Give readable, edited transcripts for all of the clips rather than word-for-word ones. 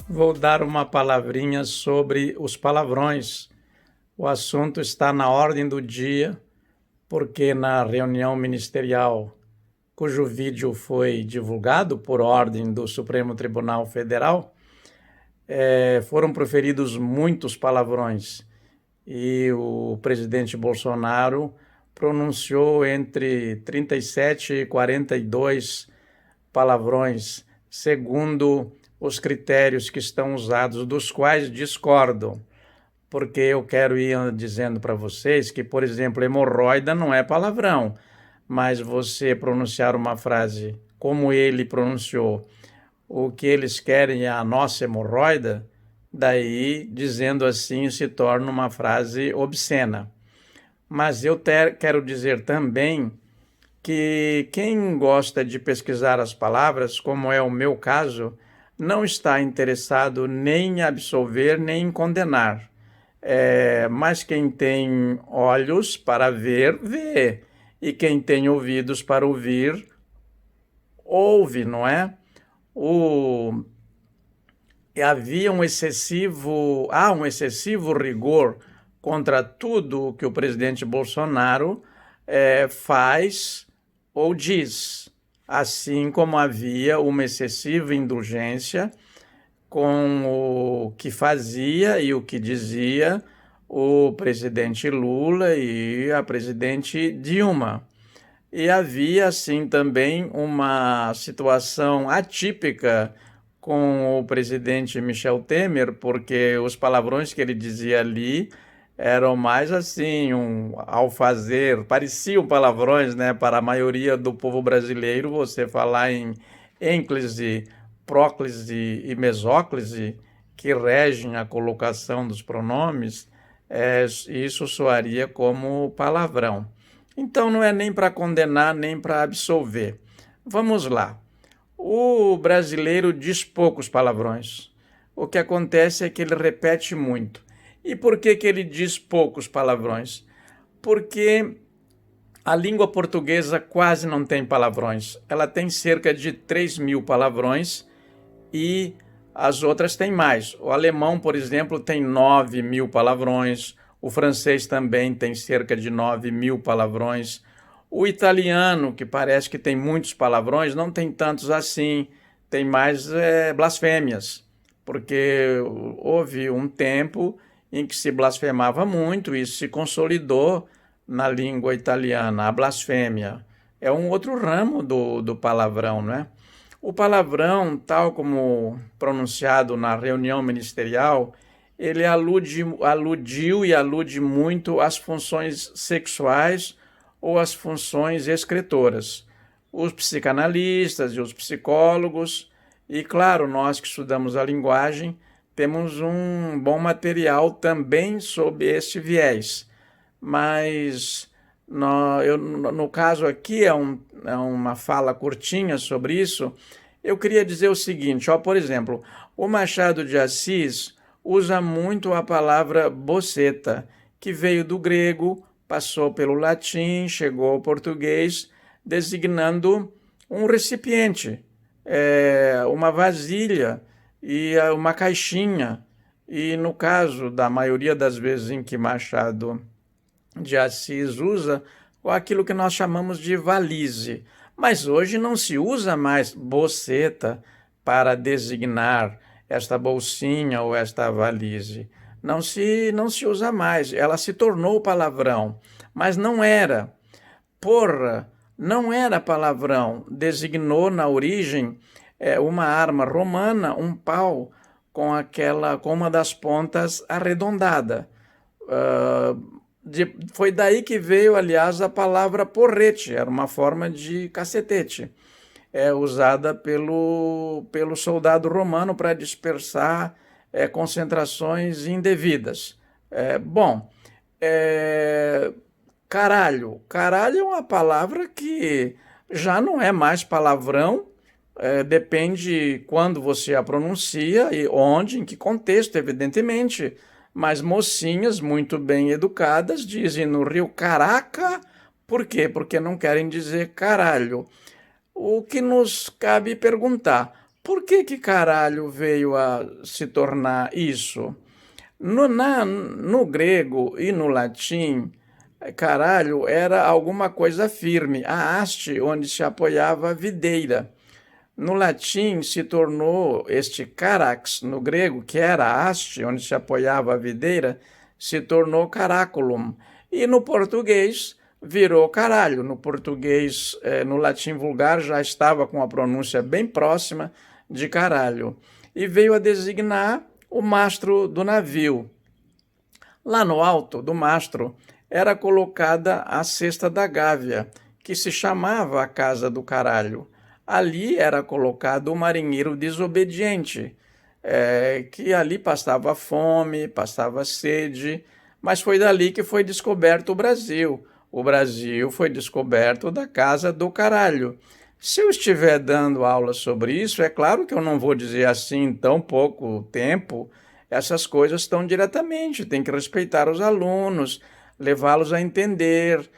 Vou dar uma palavrinha sobre os palavrões. O assunto está na ordem do dia, porque na reunião ministerial, cujo vídeo foi divulgado por ordem do Supremo Tribunal Federal, foram proferidos muitos palavrões e o presidente Bolsonaro pronunciou entre 37 e 42 palavrões, segundo os critérios que estão usados, dos quais discordo, porque eu quero ir dizendo para vocês que, por exemplo, hemorroida não é palavrão, mas você pronunciar uma frase como ele pronunciou, o que eles querem é a nossa hemorroida, daí, dizendo assim, se torna uma frase obscena. Mas eu quero dizer também que quem gosta de pesquisar as palavras, como é o meu caso, não está interessado nem em absolver nem em condenar. Mas quem tem olhos para ver, vê. E quem tem ouvidos para ouvir, ouve, não é? Há um excessivo rigor contra tudo o que o presidente Bolsonaro faz ou diz, assim como havia uma excessiva indulgência com o que fazia e o que dizia o presidente Lula e a presidente Dilma. E havia, assim, também uma situação atípica com o presidente Michel Temer, porque os palavrões que ele dizia ali eram mais assim, ao fazer, pareciam palavrões, né? Para a maioria do povo brasileiro, você falar em ênclise, próclise e mesóclise, que regem a colocação dos pronomes, isso soaria como palavrão. Então não é nem para condenar, nem para absolver. Vamos lá. O brasileiro diz poucos palavrões. O que acontece é que ele repete muito. E por que ele diz poucos palavrões? Porque a língua portuguesa quase não tem palavrões. Ela tem cerca de 3.000 palavrões e as outras têm mais. O alemão, por exemplo, tem 9.000 palavrões. O francês também tem cerca de 9.000 palavrões. O italiano, que parece que tem muitos palavrões, não tem tantos assim. Tem mais blasfêmias, porque houve um tempo em que se blasfemava muito e isso se consolidou na língua italiana. A blasfêmia é um outro ramo do palavrão, não é? O palavrão, tal como pronunciado na reunião ministerial, ele aludiu e alude muito às funções sexuais ou às funções excretoras. Os psicanalistas e os psicólogos, e claro, nós que estudamos a linguagem, temos um bom material também sob este viés. Mas no caso aqui é uma fala curtinha sobre isso. Eu queria dizer o seguinte, por exemplo, o Machado de Assis usa muito a palavra boceta, que veio do grego, passou pelo latim, chegou ao português, designando um recipiente, uma vasilha e uma caixinha. E no caso da maioria das vezes em que Machado de Assis usa, aquilo que nós chamamos de valise. Mas hoje não se usa mais boceta para designar esta bolsinha ou esta valise. Não se usa mais. Ela se tornou palavrão, mas não era. Porra não era palavrão. Designou na origem uma arma romana, um pau com uma das pontas arredondada. Foi daí que veio, aliás, a palavra porrete, era uma forma de cacetete, usada pelo soldado romano para dispersar concentrações indevidas. Caralho. Caralho é uma palavra que já não é mais palavrão, Depende quando você a pronuncia e onde, em que contexto, evidentemente. Mas mocinhas muito bem educadas dizem no Rio caraca, por quê? Porque não querem dizer caralho. O que nos cabe perguntar, por que que caralho veio a se tornar isso? No grego e no latim, caralho era alguma coisa firme, a haste onde se apoiava a videira. No latim se tornou este carax, no grego, que era a haste onde se apoiava a videira, se tornou caraculum. E no português virou caralho. No português, no latim vulgar, já estava com a pronúncia bem próxima de caralho. E veio a designar o mastro do navio. Lá no alto do mastro era colocada a cesta da gávea, que se chamava a casa do caralho. Ali era colocado o marinheiro desobediente, que ali passava fome, passava sede, mas foi dali que foi descoberto o Brasil. O Brasil foi descoberto da casa do caralho. Se eu estiver dando aula sobre isso, é claro que eu não vou dizer assim em tão pouco tempo. Essas coisas estão diretamente, tem que respeitar os alunos, levá-los a entender,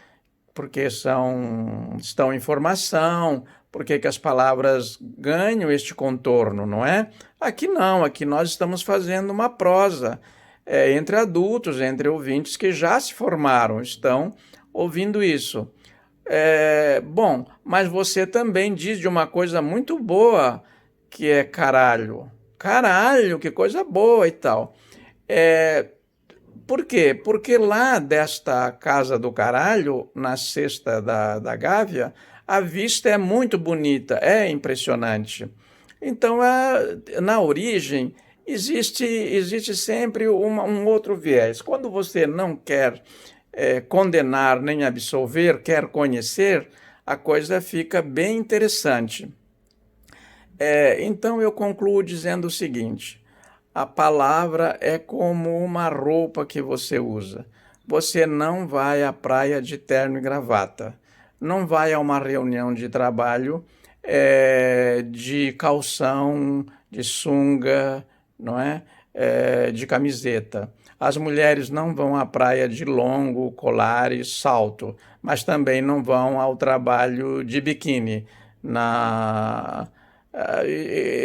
porque estão em formação, porque que as palavras ganham este contorno, não é? Aqui não, aqui nós estamos fazendo uma prosa entre adultos, entre ouvintes que já se formaram, estão ouvindo isso. Bom, mas você também diz de uma coisa muito boa, que é caralho. Caralho, que coisa boa e tal. Por quê? Porque lá desta casa do caralho, na cesta da Gávea, a vista é muito bonita, é impressionante. Então, na origem, existe sempre um outro viés. Quando você não quer condenar nem absolver, quer conhecer, a coisa fica bem interessante. Então, eu concluo dizendo o seguinte: a palavra é como uma roupa que você usa. Você não vai à praia de terno e gravata, não vai a uma reunião de trabalho de calção, de sunga, não é? De camiseta. As mulheres não vão à praia de longo, colares, salto, mas também não vão ao trabalho de biquíni.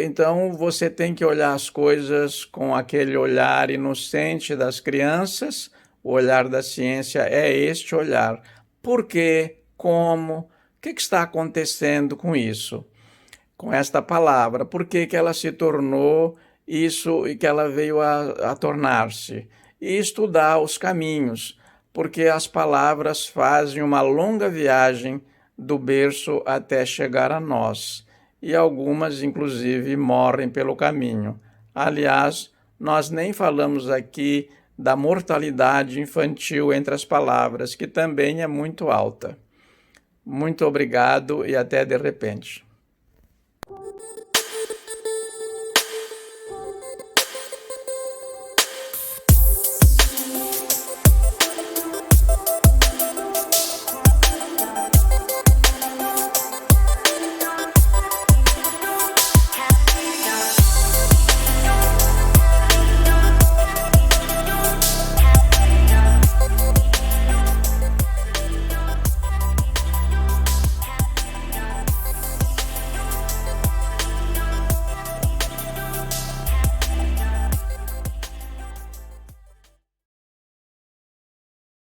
Então você tem que olhar as coisas com aquele olhar inocente das crianças. O olhar da ciência é este olhar. Por quê? Como? O que está acontecendo com isso? Com esta palavra? Por que ela se tornou isso e que ela veio a tornar-se? E estudar os caminhos, porque as palavras fazem uma longa viagem do berço até chegar a nós. E algumas, inclusive, morrem pelo caminho. Aliás, nós nem falamos aqui da mortalidade infantil entre as palavras, que também é muito alta. Muito obrigado e até de repente.